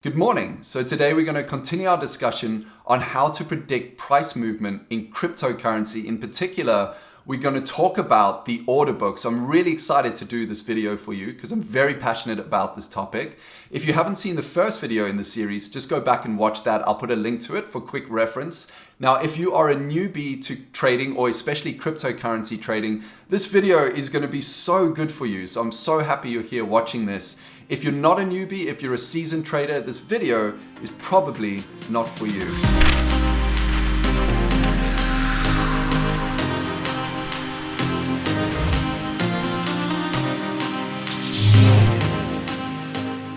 Good morning. So today we're going to continue our discussion on how to predict price movement in cryptocurrency. In particular, we're going to talk about the order books. I'm really excited to do this video for you because I'm very passionate about this topic. If you haven't seen the first video in the series, just go back and watch that. I'll put a link to it for quick reference. Now, if you are a newbie to trading or especially cryptocurrency trading, this video is going to be so good for you. So I'm so happy you're here watching this. If you're not a newbie, if you're a seasoned trader, this video is probably not for you.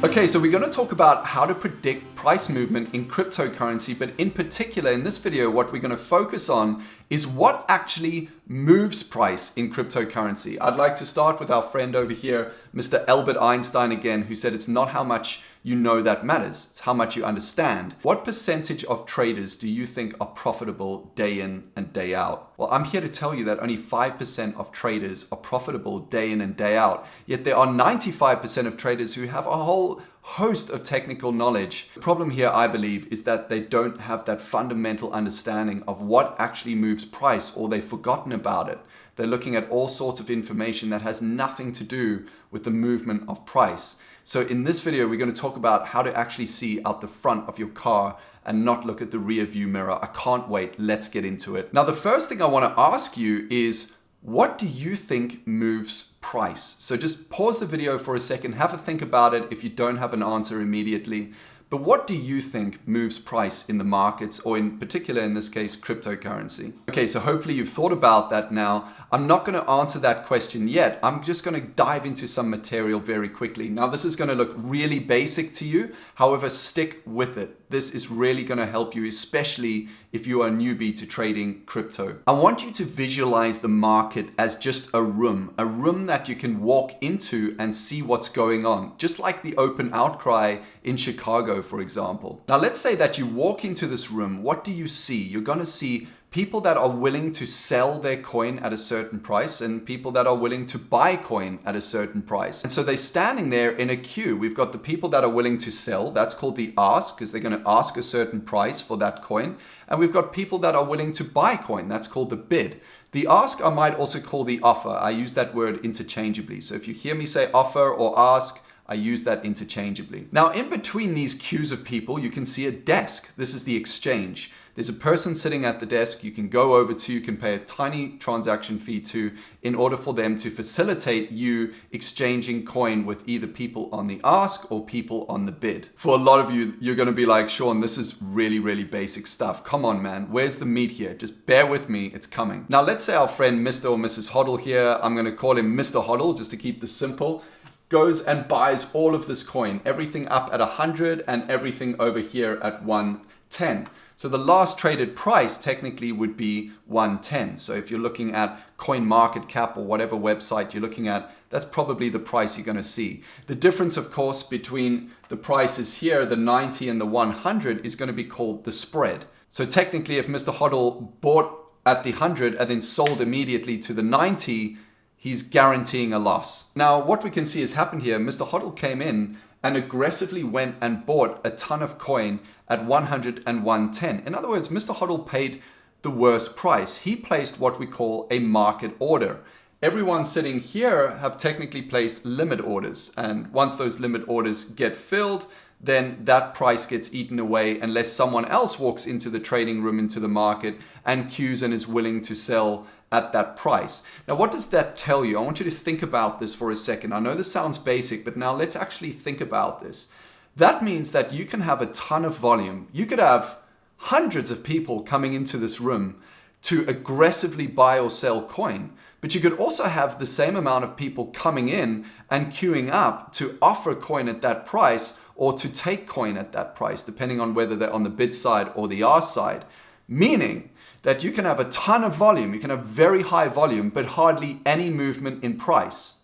Okay, so we're going to talk about how to predict price movement in cryptocurrency, but in particular in this video, what we're going to focus on is what actually moves price in cryptocurrency. I'd like to start with our friend over here, Mr. Albert Einstein again, who said it's not how much you know that matters, it's how much you understand. What percentage of traders do you think are profitable day in and day out? Well, I'm here to tell you that only 5% of traders are profitable day in and day out, yet there are 95% of traders who have a whole host of technical knowledge. The problem here, I believe, is that they don't have that fundamental understanding of what actually moves price, or they've forgotten about it. They're looking at all sorts of information that has nothing to do with the movement of price. So in this video, we're going to talk about how to actually see out the front of your car and not look at the rear view mirror. I can't wait. Let's get into it. Now, the first thing I want to ask you is, what do you think moves price? So just pause the video for a second, have a think about it if you don't have an answer immediately. But what do you think moves price in the markets, or in particular, in this case, cryptocurrency? Okay, so hopefully you've thought about that now. I'm not going to answer that question yet. I'm just going to dive into some material very quickly. Now, this is going to look really basic to you. However, stick with it. This is really going to help you, especially if you are a newbie to trading crypto. I want you to visualize the market as just a room that you can walk into and see what's going on, just like the open outcry in Chicago, for example. Now, let's say that you walk into this room. What do you see? You're going to see people that are willing to sell their coin at a certain price and people that are willing to buy coin at a certain price. And so they're standing there in a queue. We've got the people that are willing to sell. That's called the ask, because they're going to ask a certain price for that coin. And we've got people that are willing to buy coin. That's called the bid. The ask I might also call the offer. I use that word interchangeably. So if you hear me say offer or ask, I use that interchangeably. Now, in between these queues of people, you can see a desk. This is the exchange. There's a person sitting at the desk you can go over to, you can pay a tiny transaction fee to, in order for them to facilitate you exchanging coin with either people on the ask or people on the bid. For a lot of you, you're going to be like, Sean, this is really, really basic stuff. Come on, man. Where's the meat here? Just bear with me. It's coming. Now, let's say our friend Mr. or Mrs. Hoddle here, I'm going to call him Mr. Hoddle just to keep this simple, goes and buys all of this coin, everything up at 100 and everything over here at 110. So the last traded price technically would be 110. So if you're looking at CoinMarketCap or whatever website you're looking at, that's probably the price you're going to see. The difference, of course, between the prices here, the 90 and the 100, is going to be called the spread. So technically, if Mr. Hoddle bought at the 100 and then sold immediately to the 90, he's guaranteeing a loss. Now, what we can see has happened here, Mr. Hoddle came in and aggressively went and bought a ton of coin at 100 and 110. In other words, Mr. Hoddle paid the worst price. He placed what we call a market order. Everyone sitting here have technically placed limit orders. And once those limit orders get filled, then that price gets eaten away unless someone else walks into the trading room, into the market, and queues and is willing to sell at that price. Now, what does that tell you? I want you to think about this for a second. I know this sounds basic, but now let's actually think about this. That means that you can have a ton of volume. You could have hundreds of people coming into this room to aggressively buy or sell coin, but you could also have the same amount of people coming in and queuing up to offer coin at that price or to take coin at that price, depending on whether they're on the bid side or the ask side. Meaning that you can have a ton of volume, you can have very high volume, but hardly any movement in price.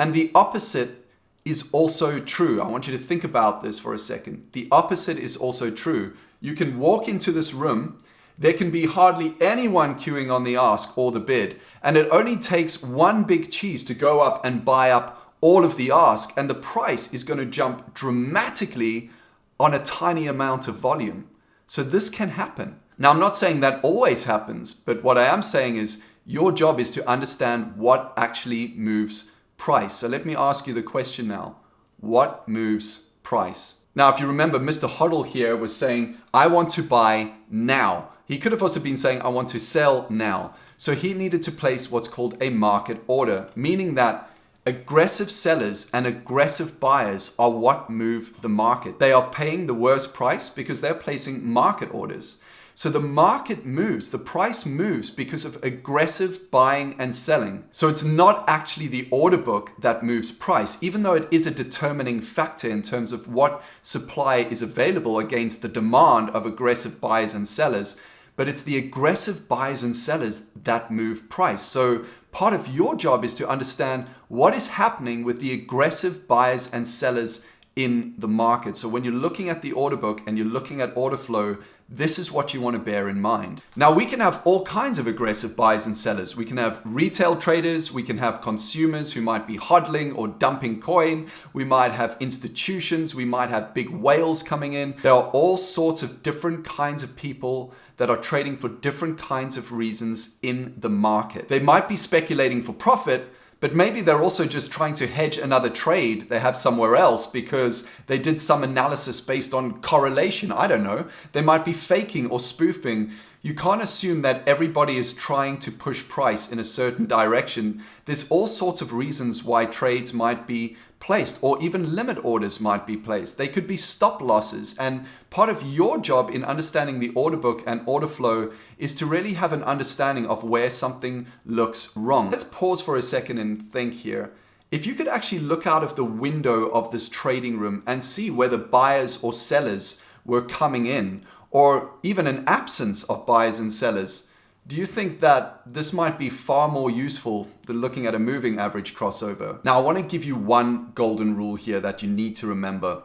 And the opposite is also true. I want you to think about this for a second. The opposite is also true. You can walk into this room, there can be hardly anyone queuing on the ask or the bid, and it only takes one big cheese to go up and buy up all of the ask, and the price is going to jump dramatically on a tiny amount of volume. So this can happen. Now, I'm not saying that always happens, but what I am saying is your job is to understand what actually moves price. So let me ask you the question now. What moves price? Now, if you remember, Mr. Hoddle here was saying, I want to buy now. He could have also been saying, I want to sell now. So he needed to place what's called a market order, meaning that aggressive sellers and aggressive buyers are what move the market. They are paying the worst price because they're placing market orders. So the market moves, the price moves because of aggressive buying and selling. So it's not actually the order book that moves price, even though it is a determining factor in terms of what supply is available against the demand of aggressive buyers and sellers. But it's the aggressive buyers and sellers that move price. So part of your job is to understand what is happening with the aggressive buyers and sellers in the market. So when you're looking at the order book and you're looking at order flow, this is what you want to bear in mind. Now, we can have all kinds of aggressive buyers and sellers. We can have retail traders, we can have consumers who might be hodling or dumping coin. We might have institutions, we might have big whales coming in. There are all sorts of different kinds of people that are trading for different kinds of reasons in the market. They might be speculating for profit, but maybe they're also just trying to hedge another trade they have somewhere else because they did some analysis based on correlation. I don't know. They might be faking or spoofing. You can't assume that everybody is trying to push price in a certain direction. There's all sorts of reasons why trades might be placed, or even limit orders might be placed. They could be stop losses. And part of your job in understanding the order book and order flow is to really have an understanding of where something looks wrong. Let's pause for a second and think here. If you could actually look out of the window of this trading room and see whether buyers or sellers were coming in, or even an absence of buyers and sellers, do you think that this might be far more useful than looking at a moving average crossover? Now, I want to give you one golden rule here that you need to remember.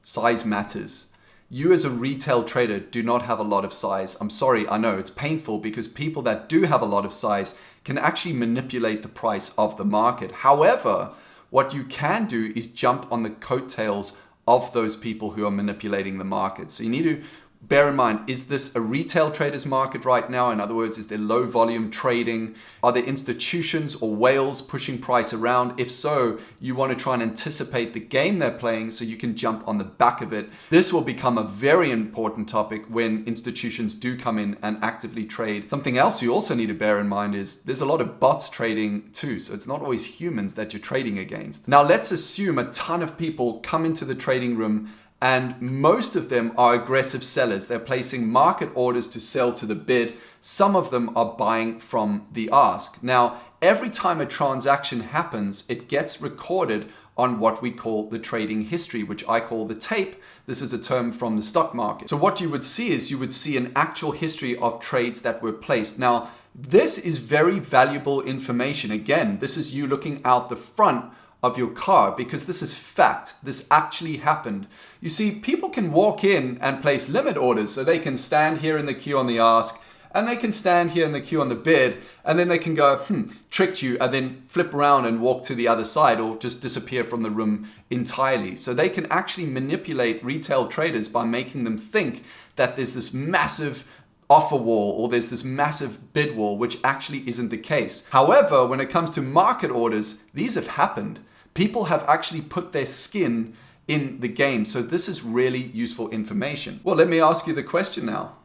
Size matters. You as a retail trader do not have a lot of size. I'm sorry, I know it's painful because people that do have a lot of size can actually manipulate the price of the market. However, what you can do is jump on the coattails of those people who are manipulating the market. So you need to bear in mind, is this a retail trader's market right now? In other words, is there low volume trading? Are there institutions or whales pushing price around? If so, you want to try and anticipate the game they're playing so you can jump on the back of it. This will become a very important topic when institutions do come in and actively trade. Something else you also need to bear in mind is there's a lot of bots trading too, so it's not always humans that you're trading against. Now, let's assume a ton of people come into the trading room and most of them are aggressive sellers. They're placing market orders to sell to the bid. Some of them are buying from the ask. Now, every time a transaction happens, it gets recorded on what we call the trading history, which I call the tape. This is a term from the stock market. So what you would see is you would see an actual history of trades that were placed. Now, this is very valuable information. Again, this is you looking out the front of your car because this is fact. This actually happened. You see, people can walk in and place limit orders, so they can stand here in the queue on the ask and they can stand here in the queue on the bid, and then they can go, tricked you, and then flip around and walk to the other side or just disappear from the room entirely. So they can actually manipulate retail traders by making them think that there's this massive offer wall or there's this massive bid wall, which actually isn't the case. However, when it comes to market orders, these have happened. People have actually put their skin in the game. So this is really useful information. Well, let me ask you the question now.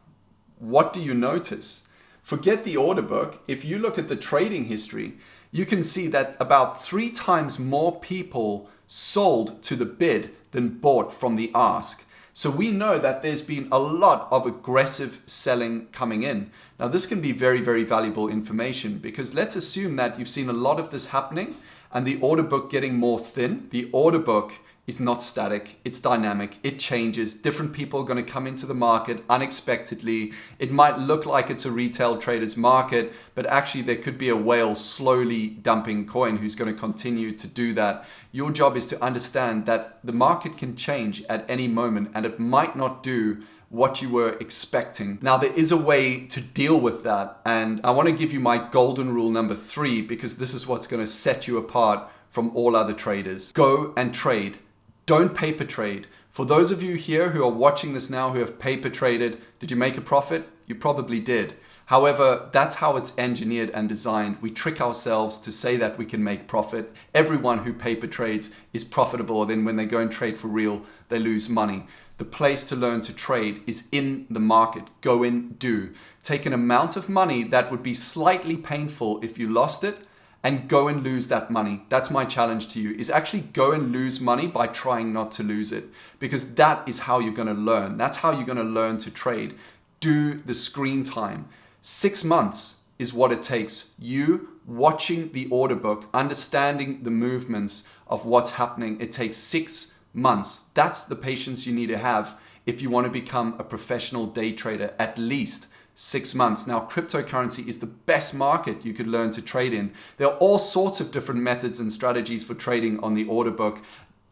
What do you notice? Forget the order book. If you look at the trading history, you can see that about 3 times more people sold to the bid than bought from the ask. So we know that there's been a lot of aggressive selling coming in. Now, this can be very, very valuable information because let's assume that you've seen a lot of this happening and the order book getting more thin. The order book is not static, it's dynamic, it changes. Different people are going to come into the market unexpectedly. It might look like it's a retail trader's market, but actually there could be a whale slowly dumping coin who's going to continue to do that. Your job is to understand that the market can change at any moment and it might not do what you were expecting. Now, there is a way to deal with that, and I want to give you my golden rule number 3 because this is what's going to set you apart from all other traders. Go and trade. Don't paper trade. For those of you here who are watching this now who have paper traded, did you make a profit? You probably did. However, that's how it's engineered and designed. We trick ourselves to say that we can make profit. Everyone who paper trades is profitable. Then when they go and trade for real, they lose money. The place to learn to trade is in the market. Go in, do. Take an amount of money that would be slightly painful if you lost it and go and lose that money. That's my challenge to you, is actually go and lose money by trying not to lose it, because that is how you're going to learn. That's how you're going to learn to trade. Do the screen time. 6 months is what it takes. You watching the order book, understanding the movements of what's happening. It takes 6 months. That's the patience you need to have if you want to become a professional day trader, at least 6 months. Now, cryptocurrency is the best market you could learn to trade in. There are all sorts of different methods and strategies for trading on the order book.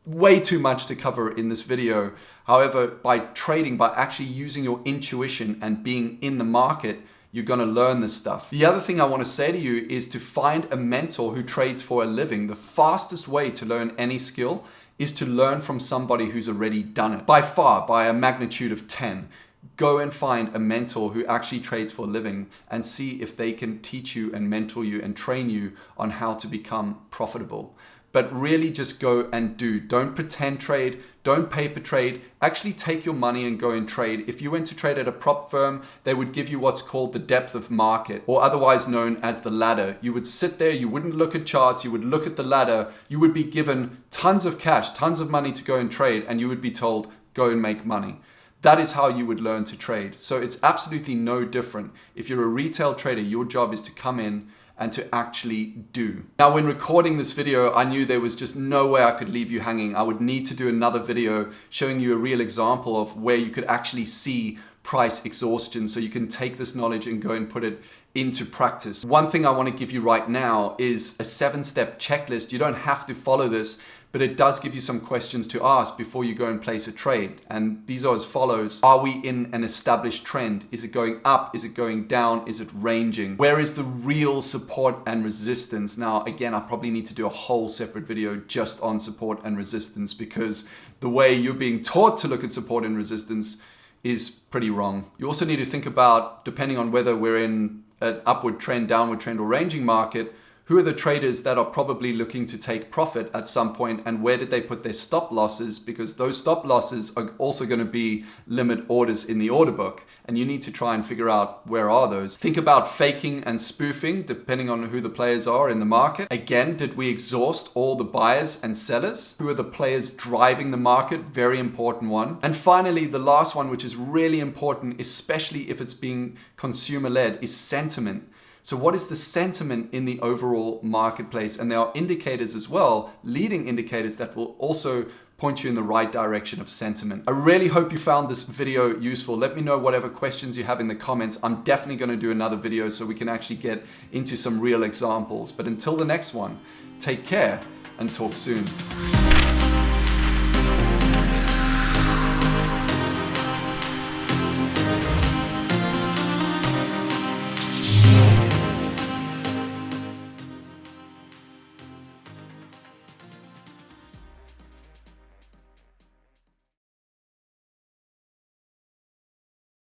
Way too much to cover in this video. However, by trading, by actually using your intuition and being in the market, you're going to learn this stuff. The other thing I want to say to you is to find a mentor who trades for a living. The fastest way to learn any skill is to learn from somebody who's already done it. By far, by a magnitude of 10. Go and find a mentor who actually trades for a living and see if they can teach you and mentor you and train you on how to become profitable. But really just go and do. Don't pretend trade. Don't paper trade. Actually take your money and go and trade. If you went to trade at a prop firm, they would give you what's called the depth of market, or otherwise known as the ladder. You would sit there, you wouldn't look at charts, you would look at the ladder. You would be given tons of cash, tons of money to go and trade, and you would be told, go and make money. That is how you would learn to trade. So it's absolutely no different. If you're a retail trader, your job is to come in and to actually do. Now, when recording this video, I knew there was just no way I could leave you hanging. I would need to do another video showing you a real example of where you could actually see price exhaustion, so you can take this knowledge and go and put it into practice. One thing I want to give you right now is a 7-step checklist. You don't have to follow this, but it does give you some questions to ask before you go and place a trade. And these are as follows. Are we in an established trend? Is it going up? Is it going down? Is it ranging? Where is the real support and resistance? Now, again, I probably need to do a whole separate video just on support and resistance, because the way you're being taught to look at support and resistance is pretty wrong. You also need to think about, depending on whether we're in an upward trend, downward trend, or ranging market, who are the traders that are probably looking to take profit at some point, and where did they put their stop losses? Because those stop losses are also going to be limit orders in the order book, and you need to try and figure out where are those. Think about faking and spoofing depending on who the players are in the market. Again, did we exhaust all the buyers and sellers? Who are the players driving the market? Very important one. And finally, the last one, which is really important, especially if it's being consumer-led, is sentiment. So what is the sentiment in the overall marketplace? And there are indicators as well, leading indicators, that will also point you in the right direction of sentiment. I really hope you found this video useful. Let me know whatever questions you have in the comments. I'm definitely going to do another video so we can actually get into some real examples. But until the next one, take care and talk soon.